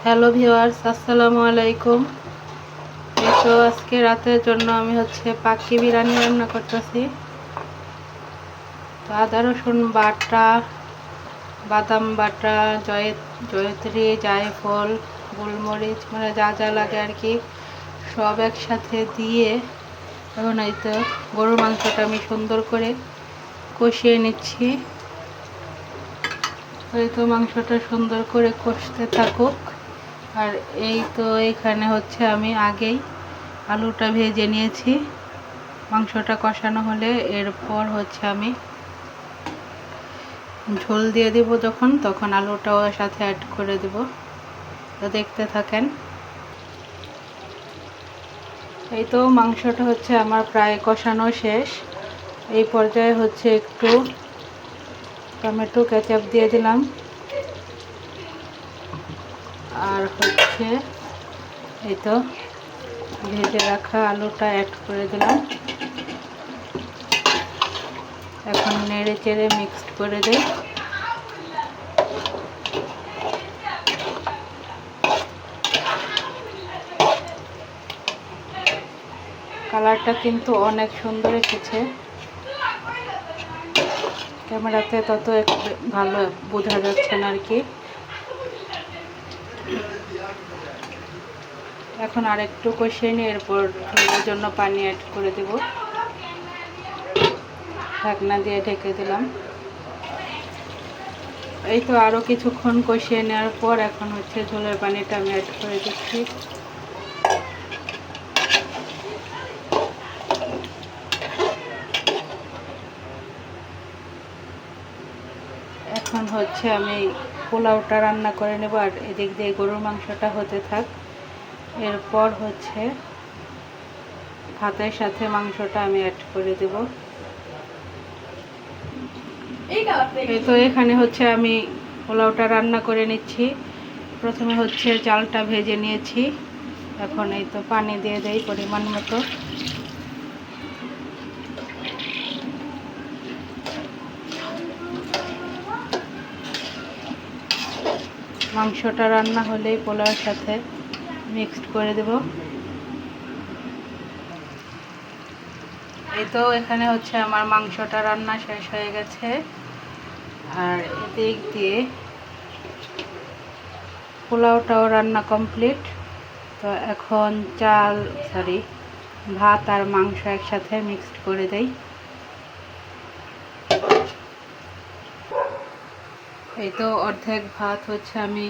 Hello viewers, আসসালামু আলাইকুম। এই তো আজকে রাতের জন্য আমি পাকি বিরিয়ানি রান্না করতেছি। তো আদা রসুন বাটা, বাদাম বাটা, জয়ত্রী, জায়ফল, গোলমরিচ, মানে যা যা লাগে আর কি সব একসাথে দিয়ে এখন এই তো গরুর মাংসটা আমি সুন্দর করে কষিয়ে নিচ্ছি। এই তো মাংসটা সুন্দর করে কষতে থাকুক। আর এই তো এখানে আমি আগেই আলুটা ভেজে নিয়েছি। মাংসটা কষানো হলে এরপর আমি ঝোল দিয়ে দিব, তখন আলুটাও সাথে অ্যাড করে দেব। তো দেখতে থাকেন। এই তো মাংসটা আমার প্রায় কষানো শেষ। এই পর্যায়ে একটু টমেটো কেচাপ দিয়ে দিলাম, আর এই তো ভেজে রাখা আলুটা অ্যাড করে দিলাম। এখন নেড়ে চেড়ে মিক্সড করে দেই। কালারটা কিন্তু অনেক সুন্দর এসেছে, ক্যামেরাতে তত ভালো বোঝা যাচ্ছে না আর কি। এখন আর একটু কষিয়ে নিয়ে এরপর ঝোলের জন্য পানি অ্যাড করে দেব। ঢাকনা দিয়ে ঢেকে দিলাম। এই তো আরও কিছুক্ষণ কষিয়ে নেওয়ার পর এখন ঝোলের পানিটা আমি অ্যাড করে দিচ্ছি। এখন আমি পোলাওটা রান্না করে নেব, আর এদিক দিয়ে গরুর মাংসটা হতে থাক। এরপর ভাতের সাথে মাংসটা আমি অ্যাড করে দেব। এই তো এখানে আমি পোলাওটা রান্না করে নিচ্ছি। প্রথমে চালটা ভেজে নিয়েছি। এখন এই তো পানি দিয়ে দেই পরিমাণ মতো। মাংসটা রান্না হলেই পোলাওর সাথে মিক্সড করে দেব। এই তো এখানে আমার মাংসটা রান্না শেষ হয়ে গেছে, আর এদিক দিয়ে পোলাওটাও রান্না কমপ্লিট। তো এখন ভাত আর মাংস একসাথে মিক্সড করে দেই। এই তো অর্ধেক ভাত আমি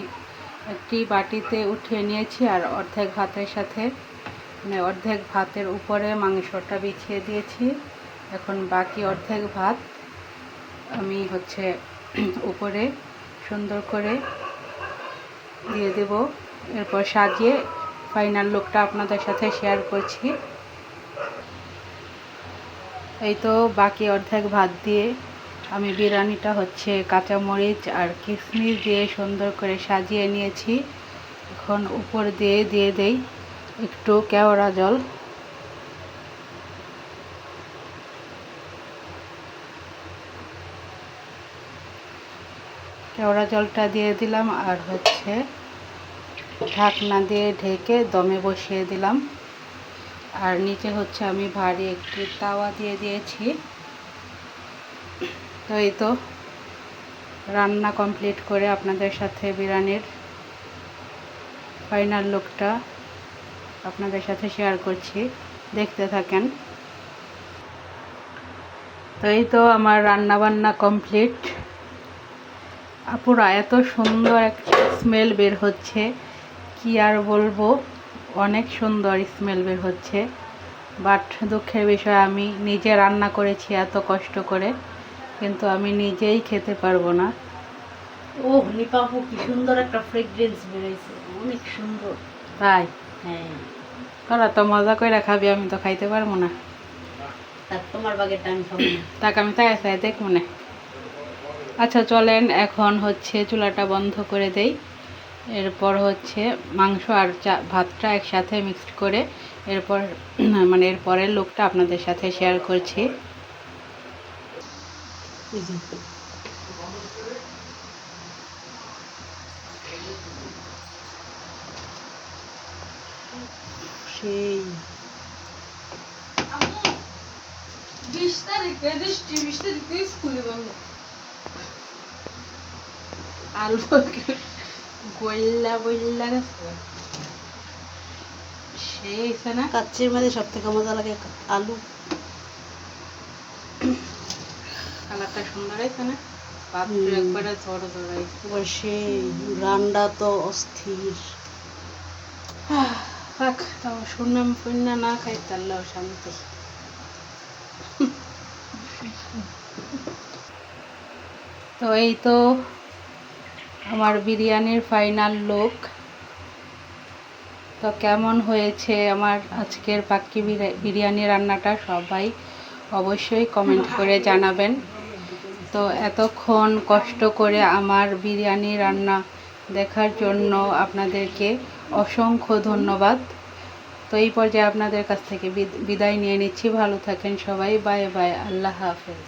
একটি বাটিতে উঠিয়ে নিয়েছি, আর অর্ধেক ভাতের সাথে অর্ধেক ভাতের উপরে মাংসটা বিছিয়ে দিয়েছি। এখন বাকি অর্ধেক ভাত আমি উপরে সুন্দর করে দিয়ে দেব। এরপর সাজিয়ে ফাইনাল লুকটা আপনাদের সাথে শেয়ার করছি। এই তো বাকি অর্ধেক ভাত দিয়ে আমি বিরিয়ানিটা কাঁচামরিচ আর কিশমিশ দিয়ে সুন্দর করে সাজিয়ে নিয়েছি। এখন উপর দিয়ে দেই একটু কেওড়া জল। কেওড়া জলটা দিয়ে দিলাম, আর ঢাকনা দিয়ে ঢেকে দমে বসিয়ে দিলাম। আর নিচে আমি ভারী একটি তাওয়া দিয়ে দিয়েছি। তো এই তো রান্না কমপ্লিট করে আপনাদের সাথে বিরিয়ানির ফাইনাল লুকটা আপনাদের সাথে শেয়ার করছি, দেখতে থাকেন। তো এই তো আমার রান্না বান্না কমপ্লিট। আপুরা এত সুন্দর একটা স্মেল বের হচ্ছে, কি আর বলবো, অনেক সুন্দর স্মেল বের হচ্ছে। বাট দুঃখের বিষয়, আমি নিজে রান্না করেছি এত কষ্ট করে, কিন্তু আমি নিজেই খেতে পারবো না। ও নিপাপু, কি সুন্দর একটা ফ্রেগ্রেন্স বেরোইছে, অনেক সুন্দর। তাই? হ্যাঁ। তোরা তো মজা করে খাবি, আমি তো খাইতে পারবো না। তোমার বাগেরটা আমি খাবো না। তাকে আমি তাই দেখবো না। আচ্ছা চলেন, এখন চুলাটা বন্ধ করে দেই। এরপর মাংস আর ভাতটা একসাথে মিক্সড করে এরপর এর পরের লুকটা আপনাদের সাথে শেয়ার করছি। সেই 20 তারিখে 20 তারিখে স্কুলে বন্ধ। আলু গল্লা বল্লা গেছে সেই হয়েছে না। কাচ্চির মধ্যে সব থেকে মজা লাগে আলু। কালারটা সুন্দর হয়েছে না, ভাত একবারে ঝড় ঝড়াইছে। এবার সেই রান্না তো অস্থির। থাক তাও শুনলাম ফুন্না না খাই তাহলেও শান্তি। তো এই তো আমার বিরিয়ানির ফাইনাল লুক। তো কেমন হয়েছে আমার আজকের পাক্কি বিরিয়ানি রান্নাটা সবাই অবশ্যই কমেন্ট করে জানাবেন। তো এতক্ষণ কষ্ট করে আমার বিরিয়ানি রান্না দেখার জন্য আপনাদেরকে অসংখ্য ধন্যবাদ। তো এই পর্যায়ে আপনাদের কাছ থেকে বিদায় নিয়ে নিচ্ছি। ভালো থাকেন সবাই, বাই বাই, আল্লাহ হাফেজ।